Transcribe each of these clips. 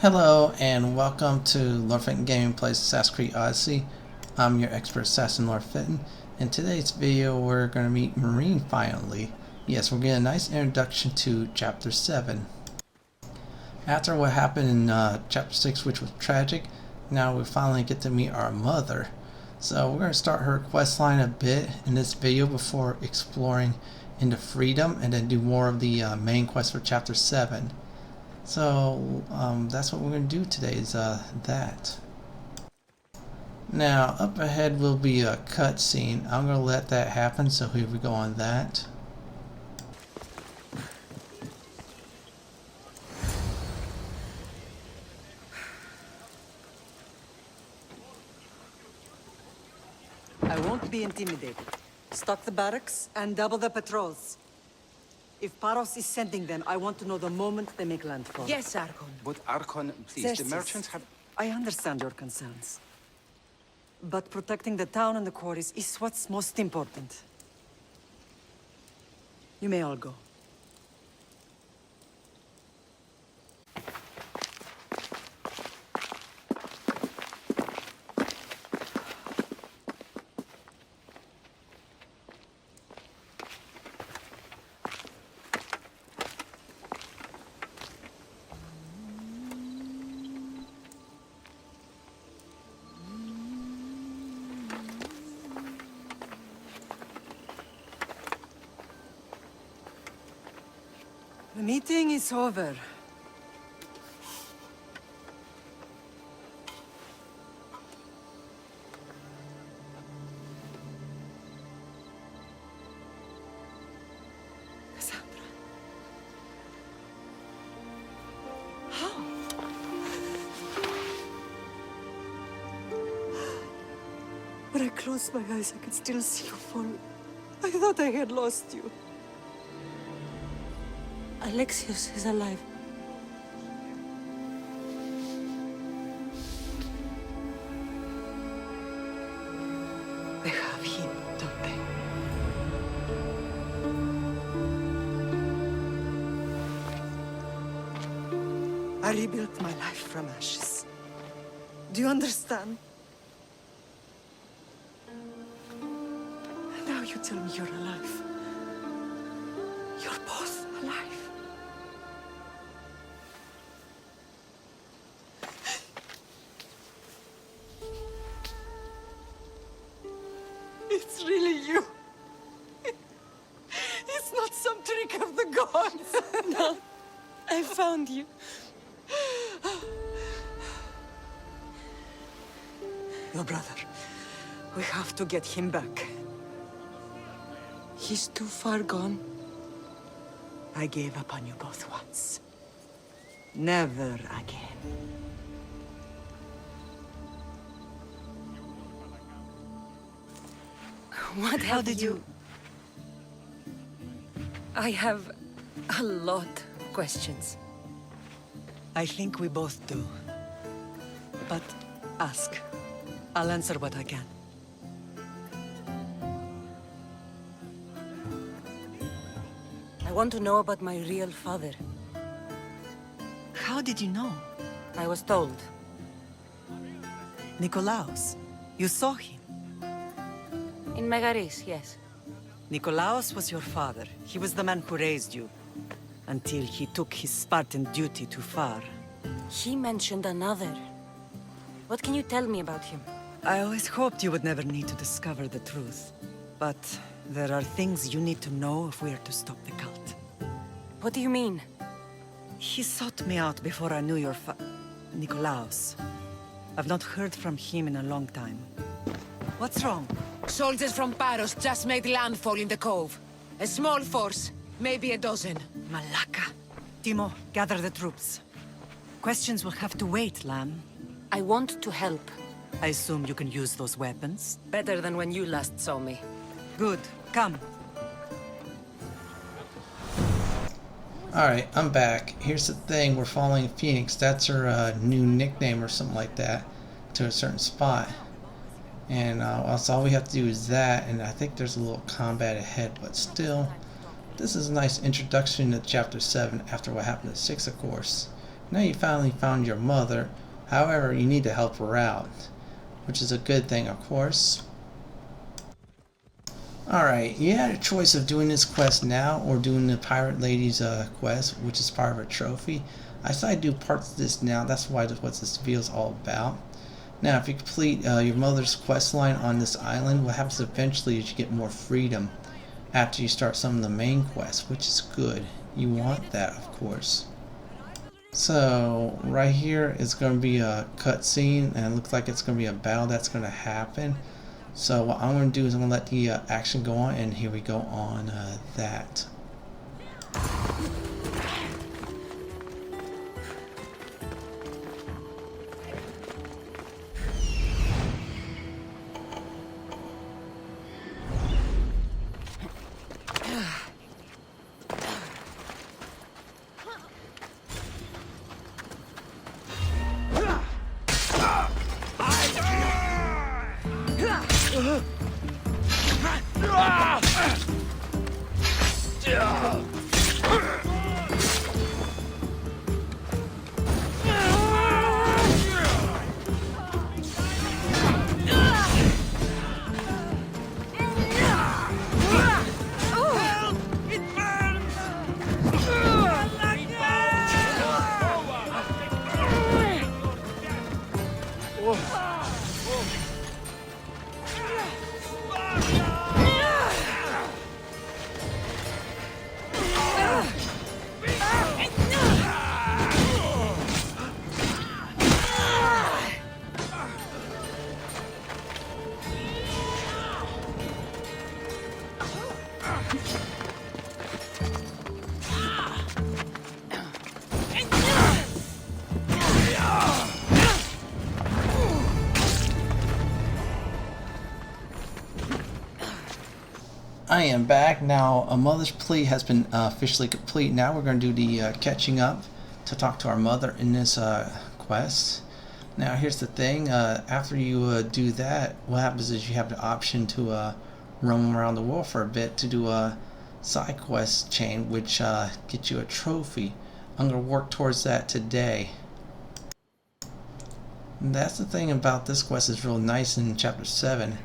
Hello and welcome to Lord Fenton Gaming plays Assassin's Creed Odyssey. I'm your expert assassin Lord Fenton. In today's video we're going to meet Myrrine finally. Yes, we're getting a nice introduction to Chapter 7. After what happened in Chapter 6, which was tragic, now we finally get to meet our mother. So we're going to start her quest line a bit in this video before exploring into freedom and then do more of the main quest for Chapter 7. So that's what we're going to do today is that. Now up ahead will be a cutscene. I'm going to let that happen, so here we go on that. I won't be intimidated. Stock the barracks and double the patrols. If Paros is sending them, I want to know the moment they make landfall. Yes, Archon. But Archon, please, Xerxes, the merchants have... I understand your concerns. But protecting the town and the quarries is what's most important. You may all go. The meeting is over. Cassandra. How? When I closed my eyes, I could still see you fall. I thought I had lost you. Alexios is alive. They have him, don't they? I rebuilt my life from ashes. Do you understand? Now you tell me you're alive. You're both alive. It's really you. It's not some trick of the gods. No, I found you. Your brother. We have to get him back. He's too far gone. I gave up on you both once. Never again. What How have did you... I have a lot of questions. I think we both do. But ask. I'll answer what I can. I want to know about my real father. How did you know? I was told. Nikolaos. You saw him. In Megaris, yes. Nikolaos was your father. He was the man who raised you. Until he took his Spartan duty too far. He mentioned another. What can you tell me about him? I always hoped you would never need to discover the truth. But there are things you need to know if we are to stop the cult. What do you mean? He sought me out before I knew your Nikolaos. I've not heard from him in a long time. What's wrong? Soldiers from Paros just made landfall in the cove. A small force, maybe a dozen. Malaka. Timo, gather the troops. Questions will have to wait, Lamb. I want to help. I assume you can use those weapons? Better than when you last saw me. Good. Come. Alright, I'm back. Here's the thing, we're following Phoenix. That's her new nickname or something like that to a certain spot. And so all we have to do is that, and I think there's a little combat ahead, but still, this is a nice introduction to Chapter 7 after what happened to 6, of course. Now you finally found your mother. However, you need to help her out, which is a good thing, of course. Alright, you had a choice of doing this quest now or doing the Pirate Lady's quest, which is part of a trophy. I decided to do parts of this now. That's why what this video is all about. Now, if you complete your mother's quest line on this island, what happens eventually is you get more freedom after you start some of the main quests, which is good. You want that, of course. So, right here is going to be a cutscene, and it looks like it's going to be a battle that's going to happen. So what I'm going to do is I'm going to let the action go on, and here we go on that. I am back. Now, a mother's plea has been officially complete. Now we're going to do the catching up to talk to our mother in this quest. Now, here's the thing. After you do that, what happens is you have the option to roam around the world for a bit to do a side quest chain, which gets you a trophy. I'm going to work towards that today. And that's the thing about this quest is real nice in Chapter 7.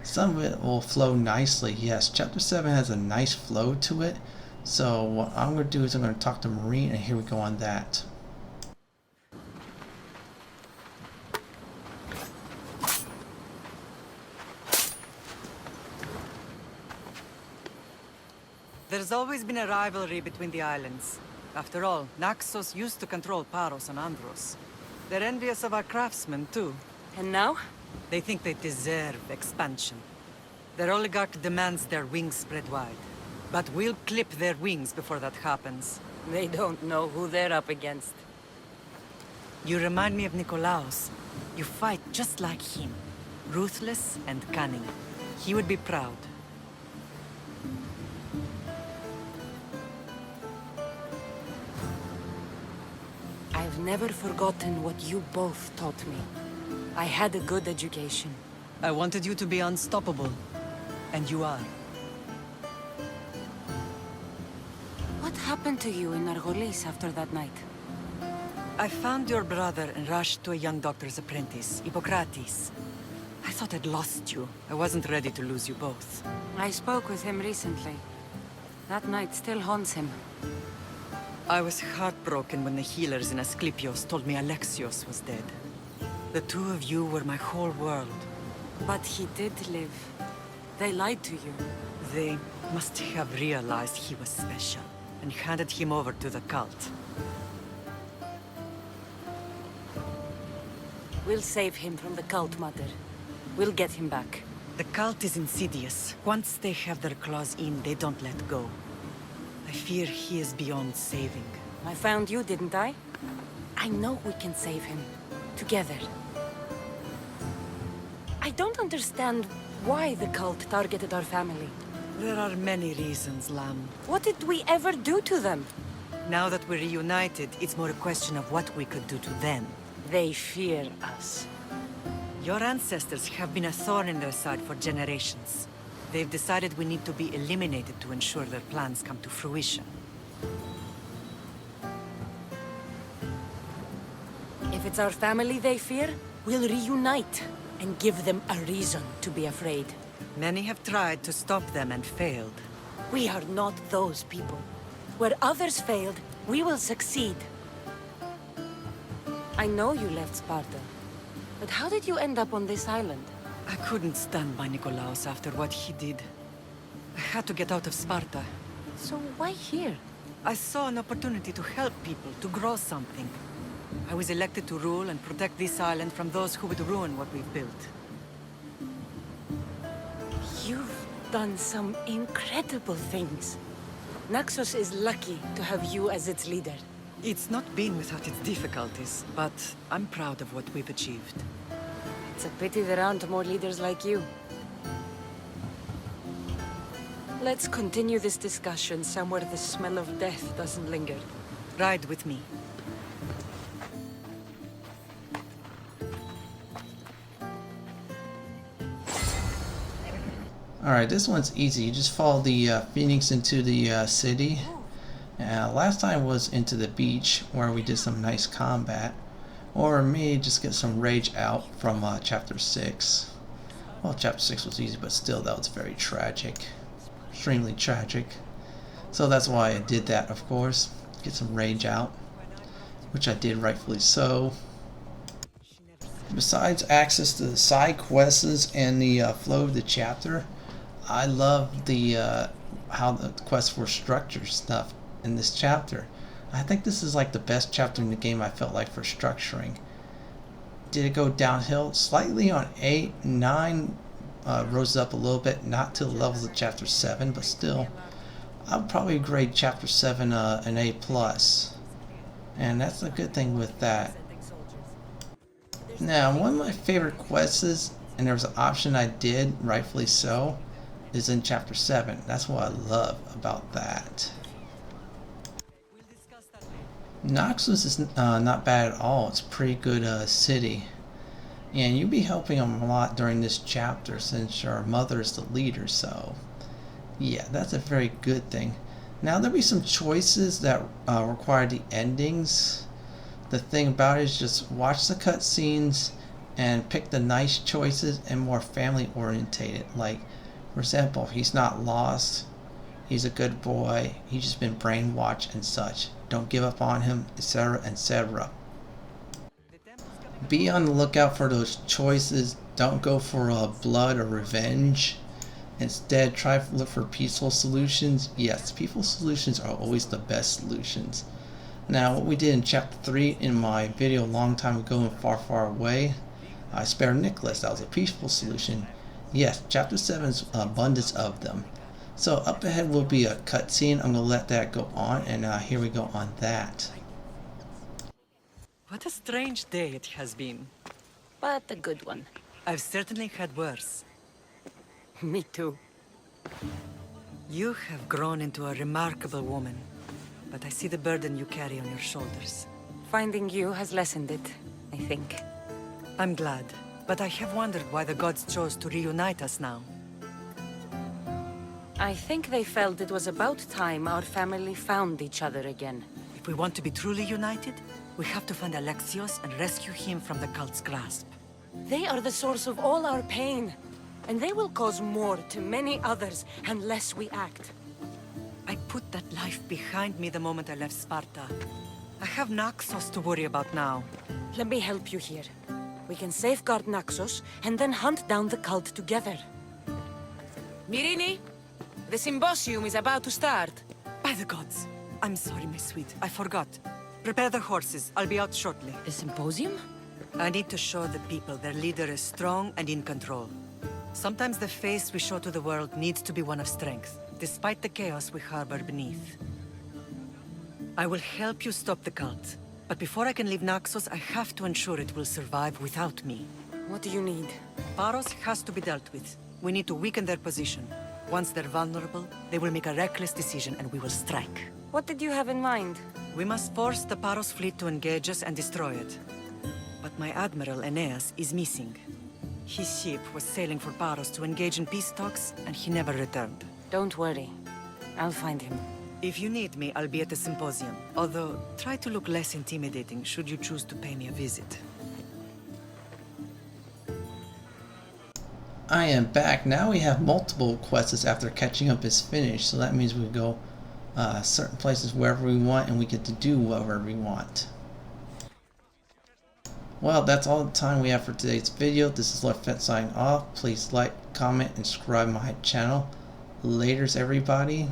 Some of it will flow nicely. Yes, Chapter 7 has a nice flow to it. So what I'm going to do is I'm going to talk to Myrrine, and here we go on that. There's always been a rivalry between the islands. After all, Naxos used to control Paros and Andros. They're envious of our craftsmen, too. And now? They think they deserve expansion. Their oligarch demands their wings spread wide. But we'll clip their wings before that happens. They don't know who they're up against. You remind me of Nikolaos. You fight just like him. Ruthless and cunning. He would be proud. I've never forgotten what you both taught me. I had a good education. I wanted you to be unstoppable. And you are. What happened to you in Argolis after that night? I found your brother and rushed to a young doctor's apprentice, Hippocrates. I thought I'd lost you. I wasn't ready to lose you both. I spoke with him recently. That night still haunts him. I was heartbroken when the healers in Asclepios told me Alexios was dead. The two of you were my whole world. But he did live. They lied to you. They must have realized he was special and handed him over to the cult. We'll save him from the cult, Mother. We'll get him back. The cult is insidious. Once they have their claws in, they don't let go. I fear he is beyond saving. I found you, didn't I? I know we can save him. Together. I don't understand why the cult targeted our family. There are many reasons, Lamb. What did we ever do to them? Now that we're reunited, it's more a question of what we could do to them. They fear us. Your ancestors have been a thorn in their side for generations. They've decided we need to be eliminated to ensure their plans come to fruition. If it's our family they fear, we'll reunite and give them a reason to be afraid. Many have tried to stop them and failed. We are not those people. Where others failed, we will succeed. I know you left Sparta, but how did you end up on this island? I couldn't stand by Nikolaos after what he did. I had to get out of Sparta. So why here? I saw an opportunity to help people, to grow something. I was elected to rule and protect this island from those who would ruin what we've built. You've done some incredible things. Naxos is lucky to have you as its leader. It's not been without its difficulties, but I'm proud of what we've achieved. It's a pity there aren't more leaders like you. Let's continue this discussion somewhere the smell of death doesn't linger. Ride with me. Alright, this one's easy. You just follow the Phoenix into the city. Last time was into the beach where we did some nice combat. Or maybe just get some rage out from chapter 6. Well, chapter 6 was easy, but still that was very tragic. Extremely tragic. So that's why I did that, of course. Get some rage out. Which I did rightfully so. Besides access to the side quests and the flow of the chapter, I love the how the quests were structured stuff in this chapter. I think this is like the best chapter in the game I felt like for structuring. Did it go downhill? Slightly on 8, 9 rose up a little bit, not to the levels of chapter 7, but still, I would probably grade chapter 7 an A+. And that's a good thing with that. Now, one of my favorite quests is, and there was an option I did, rightfully so, is in chapter 7. That's what I love about that. Naxos is not bad at all. It's a pretty good city. And you'll be helping them a lot during this chapter since your mother is the leader, so yeah, that's a very good thing. Now there'll be some choices that require the endings. The thing about it is just watch the cutscenes and pick the nice choices and more family orientated. Like, for example, he's not lost, he's a good boy, he's just been brainwashed and such. Don't give up on him, etc., etc. Be on the lookout for those choices. Don't go for blood or revenge. Instead, try to look for peaceful solutions. Yes, peaceful solutions are always the best solutions. Now, what we did in chapter 3 in my video a long time ago in Far, Far Away, I spared Nicholas. That was a peaceful solution. Yes, chapter 7's abundance of them. So up ahead will be a cutscene. I'm going to let that go on, and here we go on that. What a strange day it has been. But a good one. I've certainly had worse. Me too. You have grown into a remarkable woman, but I see the burden you carry on your shoulders. Finding you has lessened it, I think. I'm glad, but I have wondered why the gods chose to reunite us now. I think they felt it was about time our family found each other again. If we want to be truly united, we have to find Alexios and rescue him from the cult's grasp. They are the source of all our pain, and they will cause more to many others unless we act. I put that life behind me the moment I left Sparta. I have Naxos to worry about now. Let me help you here. We can safeguard Naxos and then hunt down the cult together. Myrrine, the symposium is about to start. By the gods! I'm sorry, my sweet. I forgot. Prepare the horses. I'll be out shortly. The symposium? I need to show the people their leader is strong and in control. Sometimes the face we show to the world needs to be one of strength, despite the chaos we harbor beneath. I will help you stop the cult, but before I can leave Naxos, I have to ensure it will survive without me. What do you need? Paros has to be dealt with. We need to weaken their position. Once they're vulnerable, they will make a reckless decision and we will strike. What did you have in mind? We must force the Paros fleet to engage us and destroy it. But my admiral, Aeneas, is missing. His ship was sailing for Paros to engage in peace talks, and he never returned. Don't worry. I'll find him. If you need me, I'll be at the symposium. Although, try to look less intimidating should you choose to pay me a visit. I am back. Now we have multiple quests after catching up is finished, so that means we go certain places wherever we want, and we get to do whatever we want. Well, that's all the time we have for today's video. This is Lord Fenton signing off. Please like, comment, and subscribe my channel. Laters, everybody.